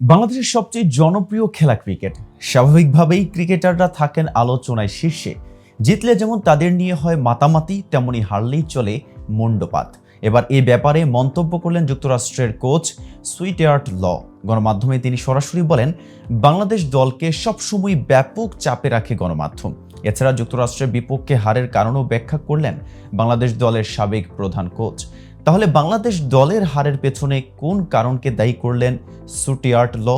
বাংলাদেশের সবচেয়ে জনপ্রিয় খেলা ক্রিকেট। স্বাভাবিকভাবেই ক্রিকেটাররা থাকেন আলোচনায় শীর্ষে। জিতলে যেমন তাদের নিয়ে হয় মাতামাতি, তেমনি হারলেই চলে মুণ্ডপাত। এবার এই ব্যাপারে মন্তব্য করলেন যুক্তরাষ্ট্রের কোচ সুইটহার্ট ল। গণমাধ্যমে তিনি সরাসরি বলেন, বাংলাদেশ দলকে সবসময় ব্যাপক চাপে রাখে গণমাধ্যম। এছাড়া যুক্তরাষ্ট্রের বিপক্ষে হারের কারণও ব্যাখ্যা করলেন বাংলাদেশ দলের সাবেক প্রধান কোচ। তাহলে বাংলাদেশ দলের হারের পেছনে কোন কারণকে দায়ী করলেন সুইটহার্ট ল?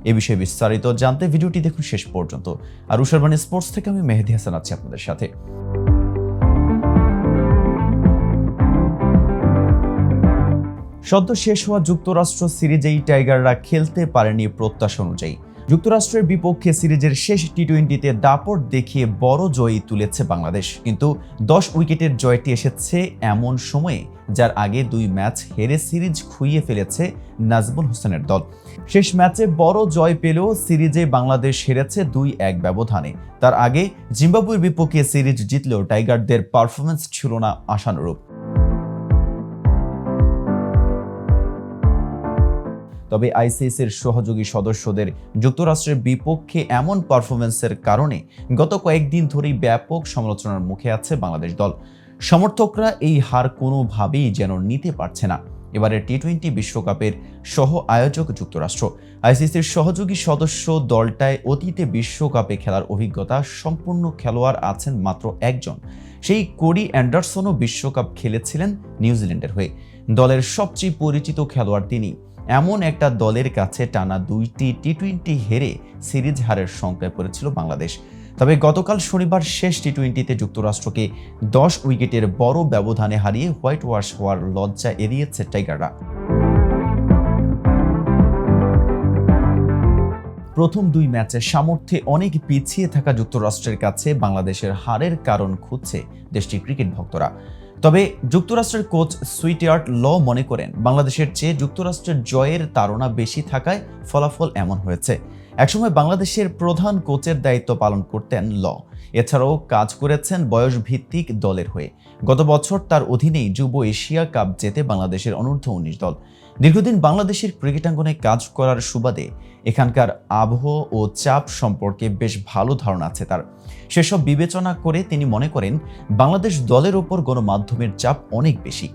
এ বিষয়ে বিস্তারিত জানতে ভিডিওটি দেখুন শেষ পর্যন্ত। আর উশারবাণী স্পোর্টস থেকে আমি মেহেদী হাসান আছি আপনাদের সাথে। সদ্য শেষ হওয়া যুক্তরাষ্ট্র সিরিজেই টাইগাররা খেলতে পারেনি প্রত্যাশা অনুযায়ী। যুক্তরাষ্ট্রের বিপক্ষে সিরিজের শেষ টি-20-তে দাপট দেখিয়ে বড় জয়ই তুলেছে বাংলাদেশ। কিন্তু 10 উইকেটের জয়টি এসেছে এমন সময়ে যার আগে 2 ম্যাচ হেরে সিরিজ খুইয়ে ফেলেছে নাজমুল হোসেনের দল। শেষ ম্যাচে বড় জয় পেলেও সিরিজে বাংলাদেশ হেরেছে 2-1 ব্যবধানে। তার আগে জিম্বাবুয়ের বিপক্ষে সিরিজ জিতলেও টাইগারদের পারফরম্যান্স ছিল না আশানুরূপ। তবে আইসিসির সহযোগী সদস্যদের যুক্তরাষ্ট্রের বিপক্ষে এমন পারফরম্যান্সের কারণে গত কয়েকদিন ধরেই ব্যাপক সমালোচনার মুখে আছে বাংলাদেশ দল। সমর্থকরা এই হার কোনোভাবেই যেন নিতে পারছে না। এবারের টি-20 বিশ্বকাপের সহ আয়োজক যুক্তরাষ্ট্র। আইসিসির সহযোগী সদস্য দলটায় অতীতে বিশ্বকাপে খেলার অভিজ্ঞতা সম্পূর্ণ খেলোয়াড় আছেন মাত্র একজন। সেই কোরি অ্যান্ডারসনও বিশ্বকাপ খেলেছিলেন নিউজিল্যান্ডের হয়ে। দলের সবচেয়ে পরিচিত খেলোয়াড় তিনি। এমন একটা দলের কাছে টানা 2টি টি-20 হেরে সিরিজ হারের সংখ্যায় পড়েছিল বাংলাদেশ। তবে গতকাল শনিবার শেষ টি-20তে যুক্তরাষ্ট্রকে 10 উইকেটের বড় ব্যবধানে হারিয়ে হোয়াইট ওয়াশ হওয়ার লজ্জা এড়িয়েছে টাইগাররা। প্রথম 2 ম্যাচে সামর্থ্যে অনেক পিছিয়ে থাকা যুক্তরাষ্ট্রের কাছে বাংলাদেশের হারের কারণ খুঁজছে দেশটির ক্রিকেট ভক্তরা। তবে যুক্তরাষ্ট্রের কোচ সুইটহার্ট ল মনে করেন, বাংলাদেশের চেয়ে যুক্তরাষ্ট্রের জয়ের তাড়না বেশি থাকায় ফলাফল এমন হয়েছে। একসময় বাংলাদেশের প্রধান কোচের দায়িত্ব পালন করতেন ল। এছাড়াও কাজ করেছেন বয়সভিত্তিক দলের হয়ে। গত বছর তার অধীনেই যুব এশিয়া কাপ জেতে বাংলাদেশের অনূর্ধ্ব-19 দল। দীর্ঘদিন বাংলাদেশের ক্রিকেটাঙ্গনে কাজ করার সুবাদে এখানকার আবহ ও চাপ সম্পর্কে বেশ ভালো ধারণা আছে তার। সেসব বিবেচনা করে তিনি মনে করেন, বাংলাদেশ দলের ওপর গণমাধ্যমের চাপ অনেক বেশি।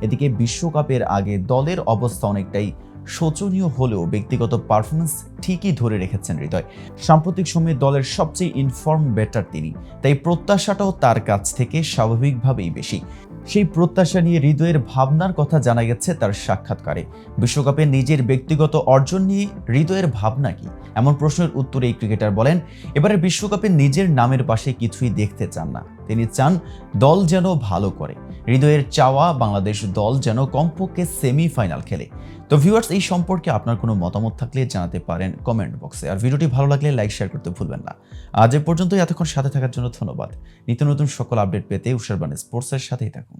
এদিকে বিশ্বকাপের আগে দলের অবস্থা অনেকটাই শোচনীয় হলেও ব্যক্তিগত পারফরমেন্স ঠিকই ধরে রেখেছেন হৃদয়। সাম্প্রতিক সময়ে দলের সবচেয়ে ইনফর্ম ব্যাটার তিনি, তাই প্রত্যাশাটাও তার কাছ থেকে স্বাভাবিকভাবেই বেশি। সেই প্রত্যাশা নিয়ে হৃদয়ের ভাবনার কথা জানা গেছে তার সাক্ষাৎকারে। বিশ্বকাপে নিজের ব্যক্তিগত অর্জন নিয়ে হৃদয়ের ভাবনা কি, এমন প্রশ্নের উত্তরে এই ক্রিকেটার বলেন, এবারে বিশ্বকাপে নিজের নামের পাশে কিছুই দেখতে চান না। তিনি চান দল যেন ভালো করে। হৃদয়ের চাওয়া বাংলাদেশ দল যেন কমপক্ষে সেমিফাইনাল খেলে। তো ভিউয়ার্স, এই সম্পর্কে আপনার কোনো মতামত থাকলে জানাতে পারেন কমেন্ট বক্সে। আর ভিডিওটি ভালো লাগলে লাইক শেয়ার করতে ভুলবেন না। আজ এ পর্যন্তই। এতক্ষণ সাথে থাকার জন্য ধন্যবাদ। নিত্য নতুন সকল আপডেট পেতে উশারবাণী স্পোর্টসের সাথেই থাকুন।